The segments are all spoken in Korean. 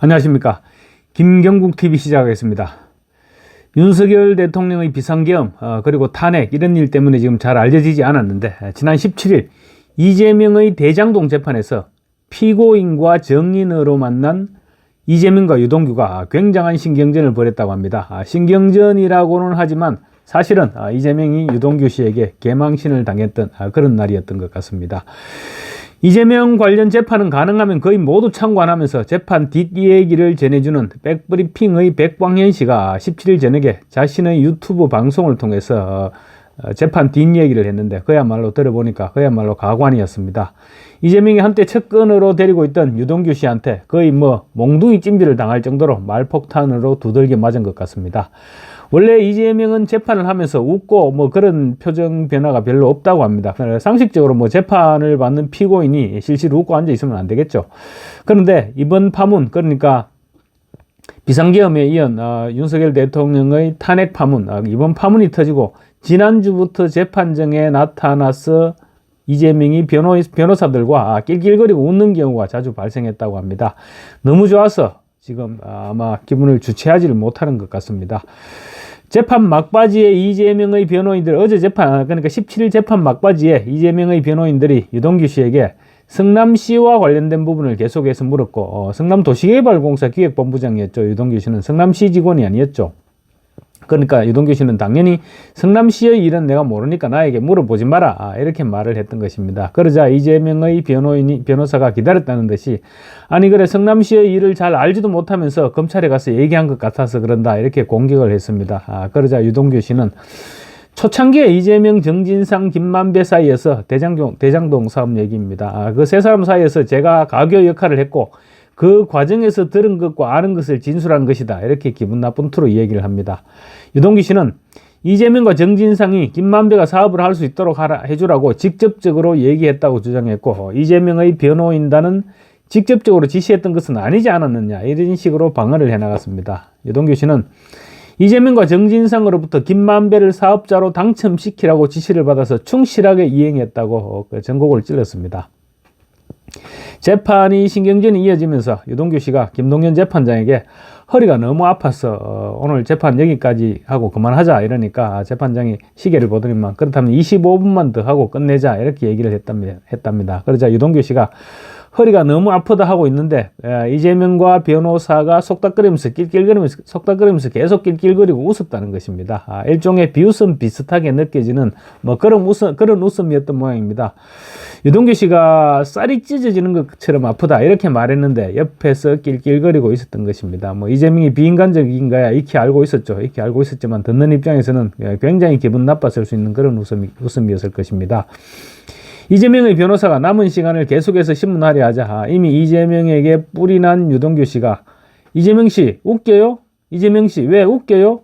안녕하십니까. 김경국TV 시작하겠습니다. 윤석열 대통령의 비상계엄 그리고 탄핵 이런 일 때문에 지금 잘 알려지지 않았는데 지난 17일 이재명의 대장동 재판에서 피고인과 증인으로 만난 이재명과 유동규가 굉장한 신경전을 벌였다고 합니다. 신경전이라고는 하지만 사실은 이재명이 유동규 씨에게 개망신을 당했던 그런 날이었던 것 같습니다. 이재명 관련 재판은 가능하면 거의 모두 참관하면서 재판 뒷이야기를 전해주는 백브리핑의 백광현 씨가 17일 저녁에 자신의 유튜브 방송을 통해서 재판 뒷이야기를 했는데 그야말로 들어보니까 그야말로 가관이었습니다. 이재명이 한때 측근으로 데리고 있던 유동규 씨한테 거의 몽둥이 찜질을 당할 정도로 말폭탄으로 두들겨 맞은 것 같습니다. 원래 이재명은 재판을 하면서 웃고 그런 표정 변화가 별로 없다고 합니다. 상식적으로 재판을 받는 피고인이 실실 웃고 앉아 있으면 안 되겠죠. 그런데 이번 파문, 그러니까 비상계엄에 이은 윤석열 대통령의 탄핵 파문, 이번 파문이 터지고 지난주부터 재판정에 나타나서 이재명이 변호사들과 낄낄거리고 웃는 경우가 자주 발생했다고 합니다. 너무 좋아서 지금 아마 기분을 주체하지를 못하는 것 같습니다. 재판 막바지에 이재명의 변호인들, 어제 재판, 그러니까 17일 재판 막바지에 이재명의 변호인들이 유동규 씨에게 성남시와 관련된 부분을 계속해서 물었고, 성남도시개발공사 기획본부장이었죠. 유동규 씨는 성남시 직원이 아니었죠. 그러니까 유동규 씨는 당연히 성남시의 일은 내가 모르니까 나에게 물어보지 마라 이렇게 말을 했던 것입니다. 그러자 이재명의 변호사가 기다렸다는 듯이 아니 그래 성남시의 일을 잘 알지도 못하면서 검찰에 가서 얘기한 것 같아서 그런다 이렇게 공격을 했습니다. 그러자 유동규 씨는 초창기에 이재명, 정진상, 김만배 사이에서 대장동 사업 얘기입니다. 그 세 사람 사이에서 제가 가교 역할을 했고 그 과정에서 들은 것과 아는 것을 진술한 것이다. 이렇게 기분 나쁜 투로 얘기를 합니다. 유동규 씨는 이재명과 정진상이 김만배가 사업을 할 수 있도록 해주라고 직접적으로 얘기했다고 주장했고 이재명의 변호인단은 직접적으로 지시했던 것은 아니지 않았느냐 이런 식으로 방어를 해나갔습니다. 유동규 씨는 이재명과 정진상으로부터 김만배를 사업자로 당첨시키라고 지시를 받아서 충실하게 이행했다고 전곡을 찔렀습니다. 재판이 신경전이 이어지면서 유동규 씨가 김동연 재판장에게 허리가 너무 아파서 오늘 재판 여기까지 하고 그만하자 이러니까 재판장이 시계를 보더니만 그렇다면 25분만 더 하고 끝내자 이렇게 얘기를 했답니다. 그러자 유동규 씨가 허리가 너무 아프다 하고 있는데 이재명과 변호사가 속닥거리면서 계속 낄낄거리고 웃었다는 것입니다. 일종의 비웃음 비슷하게 느껴지는 그런 웃음이었던 모양입니다. 유동규 씨가 쌀이 찢어지는 것처럼 아프다 이렇게 말했는데 옆에서 낄낄거리고 있었던 것입니다. 이재명이 비인간적인가야 익히 알고 있었죠. 익히 알고 있었지만 듣는 입장에서는 굉장히 기분 나빴을 수 있는 그런 웃음이었을 것입니다. 이재명의 변호사가 남은 시간을 계속해서 신문하려 하자 이미 이재명에게 뿔이 난 유동규 씨가 이재명 씨 웃겨요? 이재명 씨 왜 웃겨요?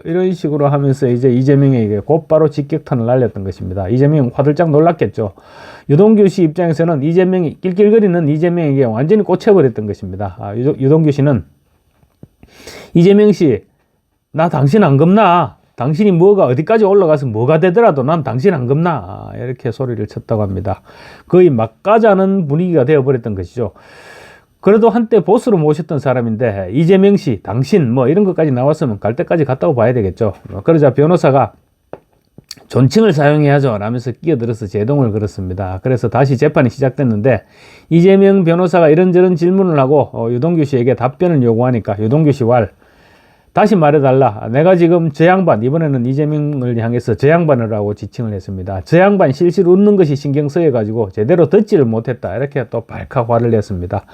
이런 식으로 하면서 이제 이재명에게 곧바로 직격탄을 날렸던 것입니다. 이재명은 화들짝 놀랐겠죠. 유동규 씨 입장에서는 낄낄거리는 이재명에게 완전히 꽂혀버렸던 것입니다. 유동규 씨는 이재명 씨 나 당신 안 겁나? 당신이 어디까지 올라가서 뭐가 되더라도 난 당신 안 겁나 이렇게 소리를 쳤다고 합니다. 거의 막가자는 분위기가 되어버렸던 것이죠. 그래도 한때 보스로 모셨던 사람인데 이재명 씨, 당신 이런 것까지 나왔으면 갈 때까지 갔다고 봐야 되겠죠. 그러자 변호사가 존칭을 사용해야죠 라면서 끼어들어서 제동을 걸었습니다. 그래서 다시 재판이 시작됐는데 이재명 변호사가 이런저런 질문을 하고 유동규 씨에게 답변을 요구하니까 유동규 씨 다시 말해달라. 내가 지금 저 양반, 이번에는 이재명을 향해서 저 양반을 하고 지칭을 했습니다. 저 양반 실실 웃는 것이 신경 쓰여가지고 제대로 듣지를 못했다. 이렇게 또 발칵 화를 냈습니다.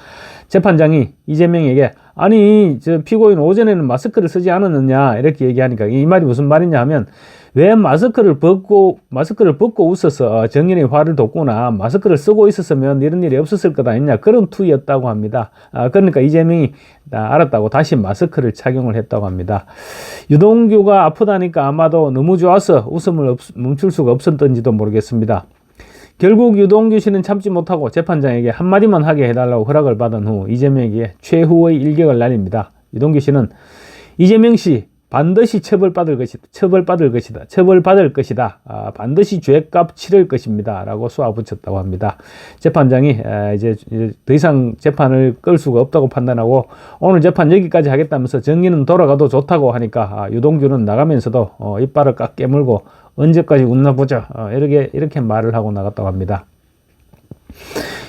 재판장이 이재명에게 아니 저 피고인 오전에는 마스크를 쓰지 않았느냐 이렇게 얘기하니까 이 말이 무슨 말이냐 하면 왜 마스크를 벗고 웃어서 정연이 화를 돋구나 마스크를 쓰고 있었으면 이런 일이 없었을 거다 했냐 그런 투였다고 합니다. 그러니까 이재명이 알았다고 다시 마스크를 착용을 했다고 합니다. 유동규가 아프다니까 아마도 너무 좋아서 웃음을 멈출 수가 없었던지도 모르겠습니다. 결국 유동규 씨는 참지 못하고 재판장에게 한마디만 하게 해달라고 허락을 받은 후 이재명에게 최후의 일격을 날립니다. 유동규 씨는 이재명 씨 반드시 처벌받을 것이다. 반드시 죄값 치를 것입니다. 라고 쏘아붙였다고 합니다. 재판장이 이제 더 이상 재판을 끌 수가 없다고 판단하고 오늘 재판 여기까지 하겠다면서 정리는 돌아가도 좋다고 하니까 유동규는 나가면서도 이빨을 깍 깨물고 언제까지 웃나 보자 이렇게 말을 하고 나갔다고 합니다.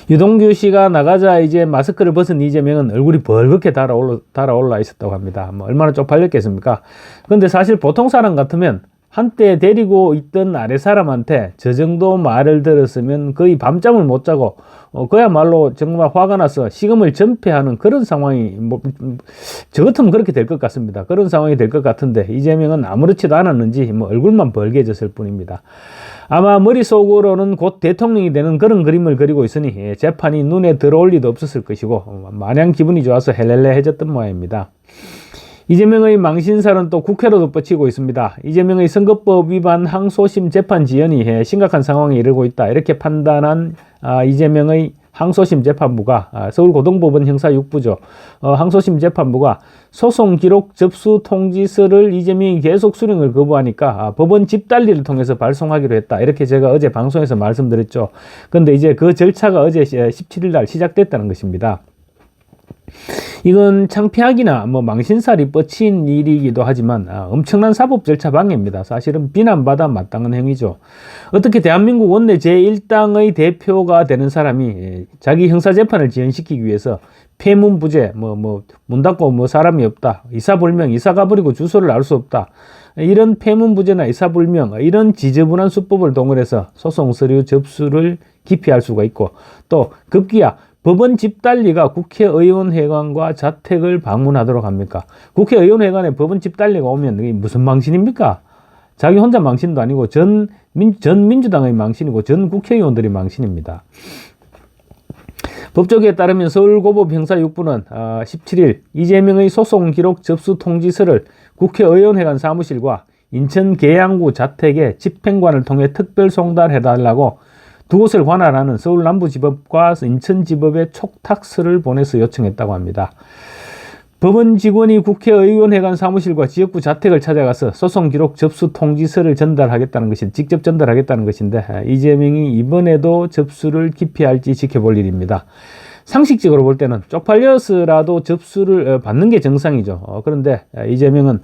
유동규 씨가 나가자 이제 마스크를 벗은 이재명은 얼굴이 벌겋게 달아올라 있었다고 합니다. 뭐 얼마나 쪽팔렸겠습니까? 근데 사실 보통 사람 같으면 한때 데리고 있던 아래 사람한테 저 정도 말을 들었으면 거의 밤잠을 못 자고 그야말로 정말 화가 나서 식음을 전폐하는 그런 상황이 저 같으면 그렇게 될 것 같습니다. 그런 상황이 될 것 같은데 이재명은 아무렇지도 않았는지 얼굴만 벌개졌을 뿐입니다. 아마 머릿속으로는 곧 대통령이 되는 그런 그림을 그리고 있으니 재판이 눈에 들어올 리도 없었을 것이고 마냥 기분이 좋아서 헬렐레해졌던 모양입니다. 이재명의 망신살은 또 국회로도 뻗치고 있습니다. 이재명의 선거법 위반 항소심 재판 지연이 심각한 상황에 이르고 있다. 이렇게 판단한 이재명의 항소심 재판부가 서울고등법원 형사 6부죠. 항소심 재판부가 소송 기록 접수 통지서를 이재명이 계속 수령을 거부하니까 법원 집달리를 통해서 발송하기로 했다. 이렇게 제가 어제 방송에서 말씀드렸죠. 그런데 이제 그 절차가 어제 17일 날 시작됐다는 것입니다. 이건 창피하기나 망신살이 뻗친 일이기도 하지만 엄청난 사법 절차 방해입니다. 사실은 비난받아 마땅한 행위죠. 어떻게 대한민국 원내 제1당의 대표가 되는 사람이 자기 형사재판을 지연시키기 위해서 폐문부재, 문 닫고 사람이 없다, 이사불명, 이사 가버리고 주소를 알 수 없다, 이런 폐문부재나 이사불명, 이런 지저분한 수법을 동원해서 소송 서류 접수를 기피할 수가 있고 또 급기야 법원 집달리가 국회의원회관과 자택을 방문하도록 합니까? 국회의원회관에 법원 집달리가 오면 이게 무슨 망신입니까? 자기 혼자 망신도 아니고 전 민주당의 망신이고 전 국회의원들의 망신입니다. 법조계에 따르면 서울고법 형사 6부는 17일 이재명의 소송 기록 접수 통지서를 국회의원회관 사무실과 인천 계양구 자택에 집행관을 통해 특별 송달해달라고 두 곳을 관할하는 서울 남부지법과 인천지법에 촉탁서를 보내서 요청했다고 합니다. 법원 직원이 국회의원회관 사무실과 지역구 자택을 찾아가서 소송 기록 접수 통지서를 직접 전달하겠다는 것인데 이재명이 이번에도 접수를 기피할지 지켜볼 일입니다. 상식적으로 볼 때는 쪽팔려서라도 접수를 받는 게 정상이죠. 그런데 이재명은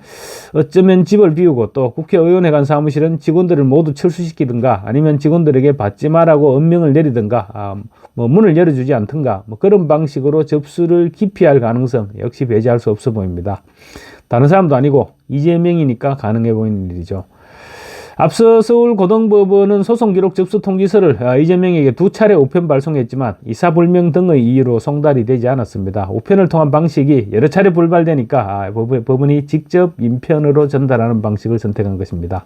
어쩌면 집을 비우고 또 국회의원회관 사무실은 직원들을 모두 철수시키든가 아니면 직원들에게 받지 마라고 엄명을 내리든가 문을 열어주지 않든가 그런 방식으로 접수를 기피할 가능성 역시 배제할 수 없어 보입니다. 다른 사람도 아니고 이재명이니까 가능해 보이는 일이죠. 앞서 서울고등법원은 소송기록 접수 통지서를 이재명에게 2차례 우편 발송했지만 이사불명 등의 이유로 송달이 되지 않았습니다. 우편을 통한 방식이 여러 차례 불발되니까 법원이 직접 인편으로 전달하는 방식을 선택한 것입니다.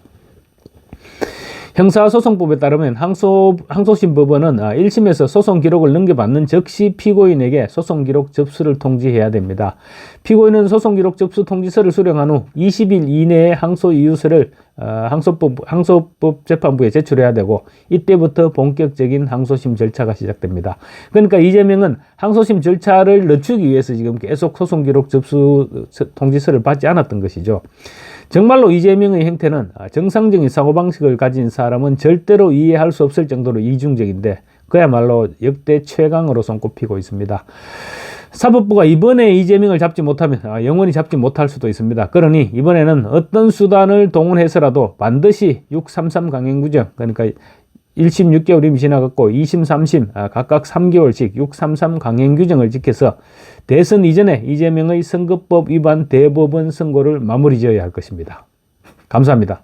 형사소송법에 따르면 항소심 법원은 1심에서 소송 기록을 넘겨받는 즉시 피고인에게 소송 기록 접수를 통지해야 됩니다. 피고인은 소송 기록 접수 통지서를 수령한 후 20일 이내에 항소 이유서를 항소법 재판부에 제출해야 되고 이때부터 본격적인 항소심 절차가 시작됩니다. 그러니까 이재명은 항소심 절차를 늦추기 위해서 지금 계속 소송 기록 접수 통지서를 받지 않았던 것이죠. 정말로 이재명의 행태는 정상적인 사고방식을 가진 사람은 절대로 이해할 수 없을 정도로 이중적인데 그야말로 역대 최강으로 손꼽히고 있습니다. 사법부가 이번에 이재명을 잡지 못하면 영원히 잡지 못할 수도 있습니다. 그러니 이번에는 어떤 수단을 동원해서라도 반드시 633 강행구정, 그러니까 1심 6개월이 지나갔고 2심 3심 각각 3개월씩 633 강행규정을 지켜서 대선 이전에 이재명의 선거법 위반 대법원 선고를 마무리 지어야 할 것입니다. 감사합니다.